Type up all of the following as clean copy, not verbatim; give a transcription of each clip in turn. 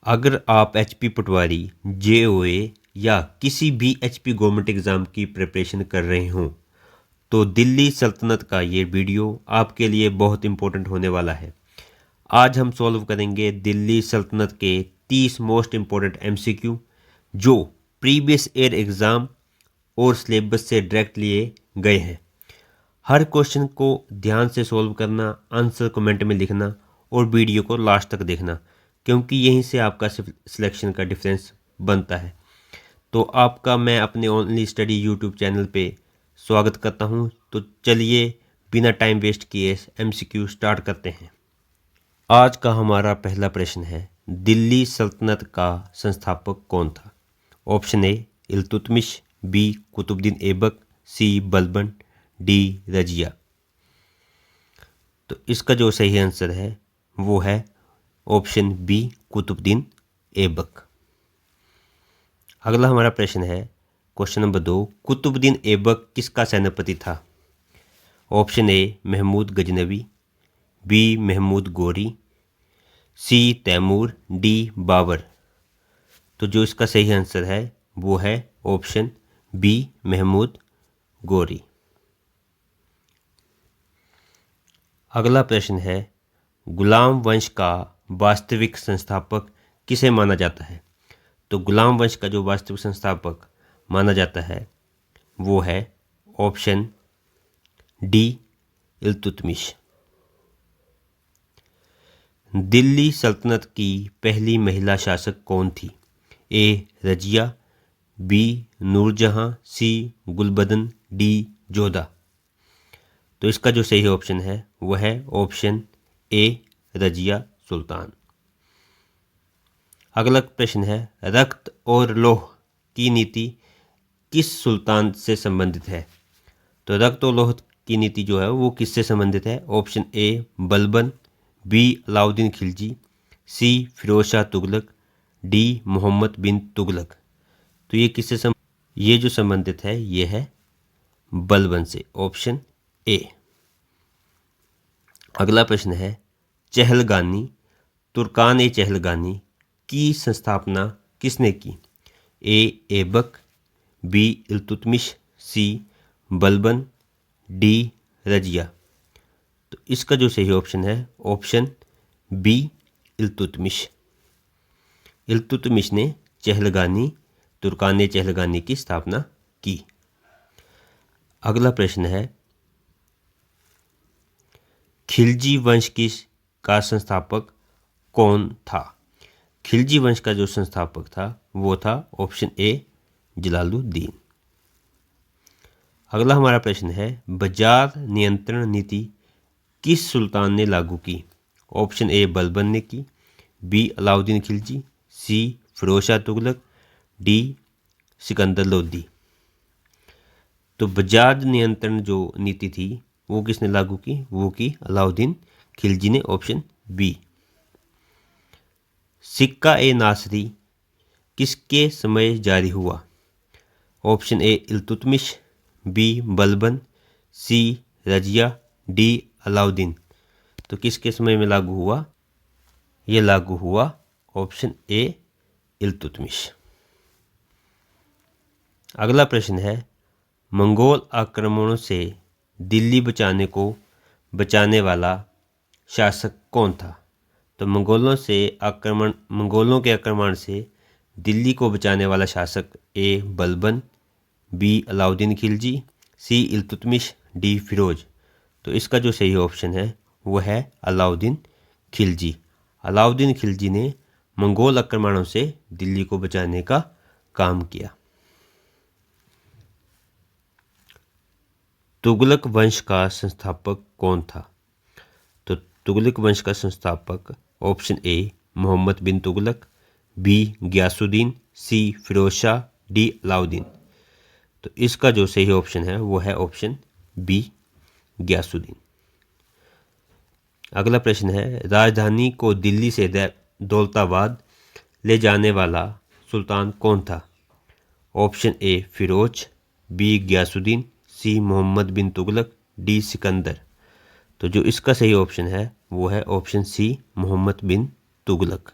अगर आप एचपी पटवारी, जेओए या किसी भी एचपी गवर्नमेंट एग्ज़ाम की प्रिपरेशन कर रहे हों तो दिल्ली सल्तनत का ये वीडियो आपके लिए बहुत इम्पोर्टेंट होने वाला है। आज हम सॉल्व करेंगे दिल्ली सल्तनत के 30 मोस्ट इम्पोर्टेंट एमसीक्यू जो प्रीवियस ईयर एग्ज़ाम और सिलेबस से डायरेक्ट लिए गए हैं। हर क्वेश्चन को ध्यान से सॉल्व करना, आंसर कमेंट में लिखना और वीडियो को लास्ट तक देखना, क्योंकि यहीं से आपका सिलेक्शन का डिफरेंस बनता है। तो आपका मैं अपने ओनली स्टडी यूट्यूब चैनल पे स्वागत करता हूं। तो चलिए बिना टाइम वेस्ट किए एमसीक्यू स्टार्ट करते हैं। आज का हमारा पहला प्रश्न है, दिल्ली सल्तनत का संस्थापक कौन था? Option A Iltutmish, B Qutbuddin Aibak, C Balban, D Razia. तो इसका जो सही आंसर है वो है ऑप्शन बी कुतुबुद्दीन ऐबक। अगला हमारा प्रश्न है क्वेश्चन नंबर 2, कुतुबुद्दीन ऐबक किसका सेनापति था? Option A Mahmud Ghaznavi, B Mahmud Ghori, C Taimur, D Babur. तो जो इसका सही आंसर है वो है ऑप्शन बी महमूद गौरी। अगला प्रश्न है, गुलाम वंश का वास्तविक संस्थापक किसे माना जाता है? तो गुलाम वंश का जो वास्तविक संस्थापक माना जाता है वो है ऑप्शन डी इल्तुतमिश। दिल्ली सल्तनत की पहली महिला शासक कौन थी? ए रजिया, बी नूरजहां, सी गुलबदन, डी जोधा। तो इसका जो सही ऑप्शन है वह है ऑप्शन ए रजिया सुल्तान। अगला प्रश्न है, रक्त और लौह की नीति किस सुल्तान से संबंधित है? तो रक्त और लौह की नीति जो है वो किससे संबंधित है? Option A Balban, B Alauddin Khilji, C Firoz Shah Tughlaq, D Mohammad bin Tughlaq. तो ये किससे ये जो संबंधित है ये है बलबन से, ऑप्शन ए। अगला प्रश्न है, चहलगानी, तुर्कान ए चहलगानी की संस्थापना किसने की? ए ऐबक, बी इल्तुतमिश, सी बलबन, डी रजिया। तो इसका जो सही ऑप्शन है ऑप्शन बी इल्तुतमिश। इल्तुतमिश ने चहलगानी, तुर्कान ए चहलगानी की स्थापना की। अगला प्रश्न है, खिलजी वंश का संस्थापक कौन था? खिलजी वंश का जो संस्थापक था वो था ऑप्शन ए जलालुद्दीन। अगला हमारा प्रश्न है, बाजार नियंत्रण नीति किस सुल्तान ने लागू की? ऑप्शन ए बलबन ने की, B Alauddin Khilji, C Firoz Shah Tughlaq, D Sikandar Lodi. तो बाजार नियंत्रण जो नीति थी वो किसने लागू की? वो की अलाउद्दीन खिलजी ने, ऑप्शन बी। सिक्का ए नासरी किसके समय जारी हुआ? Option A Iltutmish, B Balban, C Razia, D Alauddin. तो किसके समय में लागू हुआ? ये लागू हुआ ऑप्शन ए इल्तुतमिश। अगला प्रश्न है, मंगोल आक्रमणों से दिल्ली बचाने वाला शासक कौन था? तो मंगोलों के आक्रमण से दिल्ली को बचाने वाला शासक ए बलबन, बी अलाउद्दीन खिलजी, सी इल्तुतमिश, डी फिरोज। तो इसका जो सही ऑप्शन है वो है अलाउद्दीन खिलजी। अलाउद्दीन खिलजी ने मंगोल आक्रमणों से दिल्ली को बचाने का काम किया। तुगलक वंश का संस्थापक कौन था? तो तुगलक वंश का संस्थापक option A Mohammad bin Tughlaq, B Ghiyasuddin, C Firoz Shah, D Alauddin. तो इसका जो सही ऑप्शन है वो है ऑप्शन बी गयासुद्दीन। अगला प्रश्न है, राजधानी को दिल्ली से दौलताबाद ले जाने वाला सुल्तान कौन था? Option A Firoz, B Ghiyasuddin, C Mohammad bin Tughlaq, D Sikandar. तो जो इसका सही ऑप्शन है वो है ऑप्शन सी मोहम्मद बिन तुगलक।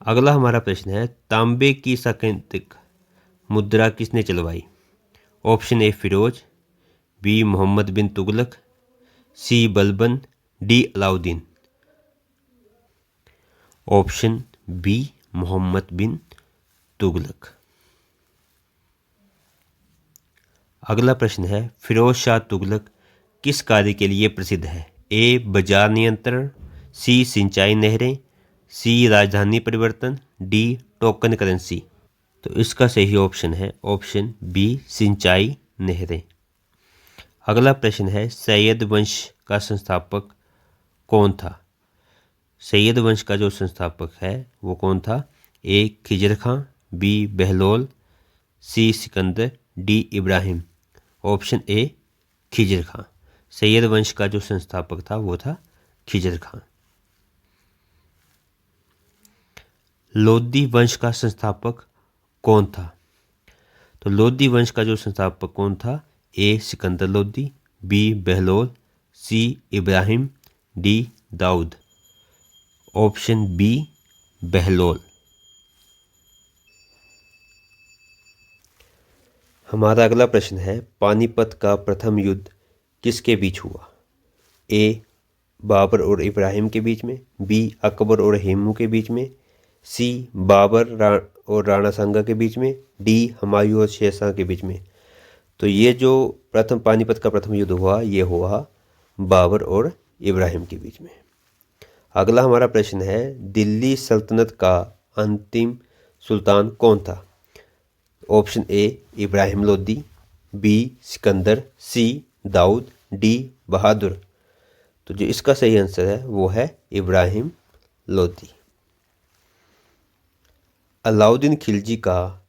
अगला हमारा प्रश्न है, तांबे की सांकेतिक मुद्रा किसने चलवाई? Option A Firoz, B Mohammad bin Tughlaq, C Balban, D Alauddin. Option B Mohammad bin Tughlaq. अगला प्रश्न है, फिरोज शाह तुगलक किस कार्य के लिए प्रसिद्ध है? ए बाजार नियंत्रण, सी सिंचाई नहरें, सी राजधानी परिवर्तन, डी टोकन करेंसी। तो इसका सही ऑप्शन है ऑप्शन बी सिंचाई नहरें। अगला प्रश्न है, सैयद वंश का संस्थापक कौन था? सैयद वंश का जो संस्थापक है वो कौन था? A Khizr Khan, B Bahlol, C Sikandar, D Ibrahim. Option A Khizr Khan. Sayyid वंश का जो संस्थापक था वो था खिजर खां। लोदी वंश का संस्थापक कौन था? तो लोदी वंश का जो संस्थापक कौन था? A Sikandar Lodi, B Bahlol, C Ibrahim, D Daud. Option B Bahlol. हमारा अगला प्रश्न है, पानीपत का प्रथम युद्ध किसके बीच हुआ? ए बाबर और इब्राहिम के बीच में, बी अकबर और हेमू के बीच में, सी बाबर और राणा सांगा के बीच में, डी हुमायूं और शेरशाह के बीच में। तो ये जो पानीपत का प्रथम युद्ध हुआ ये हुआ बाबर और इब्राहिम के बीच में। अगला हमारा प्रश्न है, दिल्ली सल्तनत का अंतिम सुल्तान कौन था? Option A Ibrahim Lodi, B Sikandar, C Daud, D Bahadur. तो जो इसका सही आंसर है वो है इब्राहिम लोदी। अलाउद्दीन खिलजी का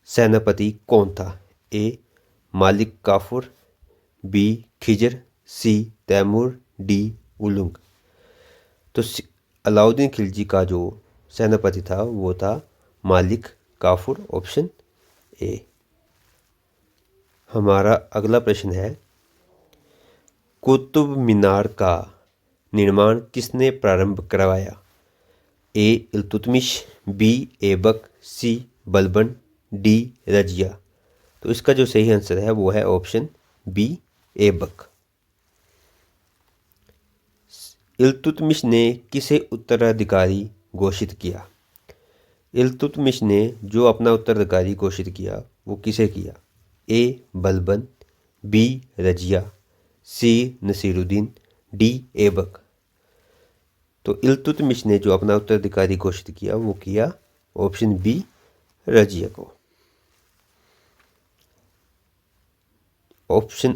सेनापति कौन था? ए मालिक काफूर, बी खिजर, सी तैमूर, डी उलुग। तो अलाउद्दीन खिलजी का जो सेनापति था वो था मालिक काफूर। Option A. हमारा अगला प्रश्न है, कुतुब मीनार का निर्माण किसने प्रारंभ करवाया? ए Iltutmish, B Aibak, C Balban, D Razia. तो इसका जो सही आंसर है वो है ऑप्शन बी ऐबक। इल्तुतमिश ने किसे उत्तराधिकारी घोषित किया? इल्तुतमिश ने जो अपना उत्तराधिकारी घोषित किया वो किसे किया? ए बलबन, बी रजिया, सी नसीरुद्दीन, डी ऐबक। तो इल्तुतमिश ने जो अपना उत्तराधिकारी घोषित किया वो किया ऑप्शन बी रजिया को।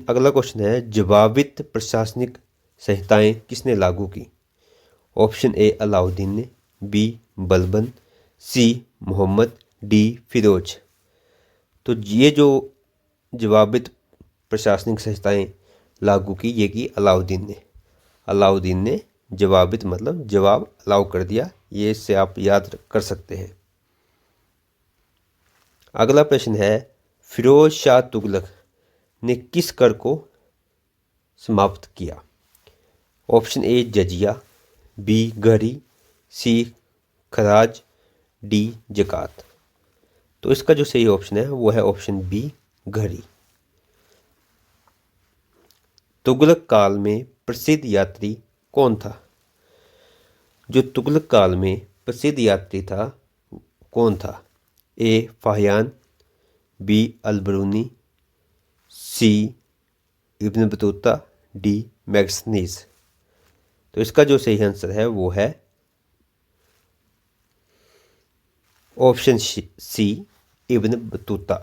अगला क्वेश्चन है, जवाबित प्रशासनिक संहिताएं किसने लागू की? ऑप्शन ए अलाउद्दीन ने, बी बलबन, सी मोहम्मद, डी फिरोज। तो ये जो जवाबित प्रशासनिक संहिताएं लागू की ये की अलाउद्दीन ने। अलाउद्दीन ने जवाबित मतलब जवाब अलाउ कर दिया, ये इससे आप याद कर सकते हैं। अगला प्रश्न है, फिरोज शाह तुगलक ने किस कर को समाप्त किया? ऑप्शन ए जजिया, बी गहरी, सी खराज, डी जकात। तो इसका जो सही ऑप्शन है वो है ऑप्शन बी गहरी। तुगलक काल में प्रसिद्ध यात्री कौन था? जो तुगलक काल में प्रसिद्ध यात्री था कौन था? ए फाहियान, बी अलबरूनी, सी इब्न बतूता, डी मैग्सनीज। तो इसका जो सही आंसर है वो है ऑप्शन सी इब्न बतूता।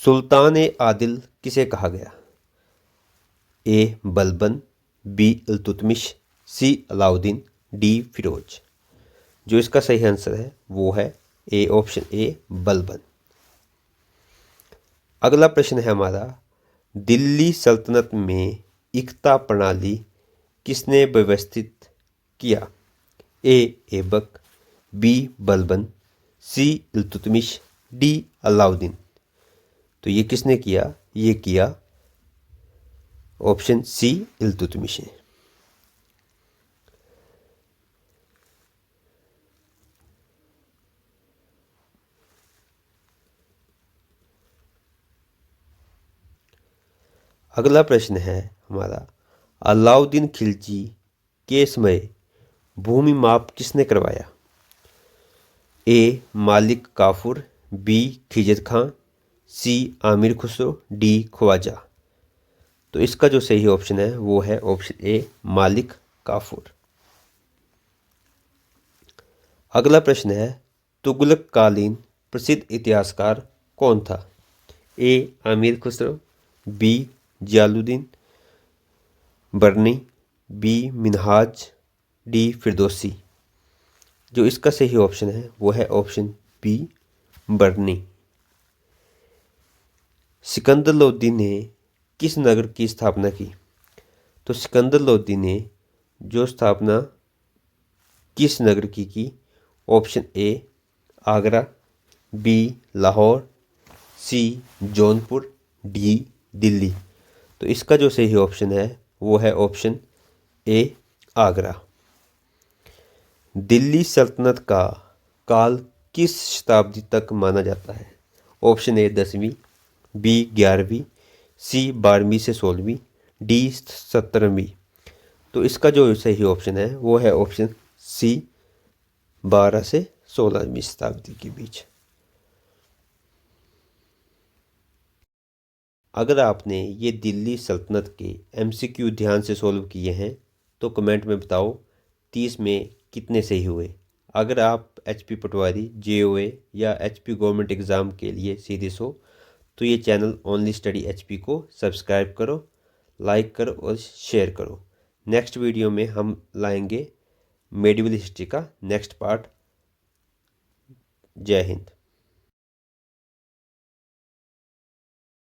सुल्तान ए आदिल किसे कहा गया? ए बलबन, बी इल्तुतमिश, सी अलाउद्दीन, डी फिरोज। जो इसका सही आंसर है वो है ए ऑप्शन ए बलबन। अगला प्रश्न है हमारा, दिल्ली सल्तनत में इक्ता प्रणाली किसने व्यवस्थित किया? ए ऐबक, बी बलबन, सी इल्तुतमिश, डी अलाउद्दीन। तो ये किसने किया? ये किया ऑप्शन सी इल्तुतमिश ने। अगला प्रश्न है हमारा, अलाउद्दीन खिलजी के समय भूमि माप किसने करवाया? ए मालिक काफूर, बी खिजर खां, सी आमिर खुसरो, डी ख्वाजा। तो इसका जो सही ऑप्शन है वो है ऑप्शन ए मालिक काफूर। अगला प्रश्न है, तुगलक कालीन प्रसिद्ध इतिहासकार कौन था? ए आमिर खुसरो, बी जलालुद्दीन बर्नी, बी मिन्हाज, डी फिरदौसी। जो इसका सही ऑप्शन है वो है ऑप्शन बी बर्नी। सिकंदर लोदी ने किस नगर की स्थापना की? तो सिकंदर लोदी ने जो स्थापना किस नगर की? Option A Agra, B Lahore, C Jaunpur, D Delhi. तो इसका जो सही ऑप्शन है वो है ऑप्शन ए आगरा। दिल्ली सल्तनत का काल किस शताब्दी तक माना जाता है? ऑप्शन ए 10वीं, बी 11वीं, सी 12वीं से 16वीं, डी 17वीं। तो इसका जो सही ऑप्शन है वो है ऑप्शन सी 12 से 16वीं शताब्दी के बीच। अगर आपने ये दिल्ली सल्तनत के MCQ ध्यान से सॉल्व किए हैं तो कमेंट में बताओ 30 में कितने सही हुए। अगर आप HP पटवारी, JOA या HP गवर्नमेंट एग्ज़ाम के लिए सीरियस हो तो ये चैनल ओनली स्टडी HP को सब्सक्राइब करो, लाइक करो और शेयर करो। नेक्स्ट वीडियो में हम लाएंगे मेडिवल हिस्ट्री का नेक्स्ट पार्ट। जय हिंद।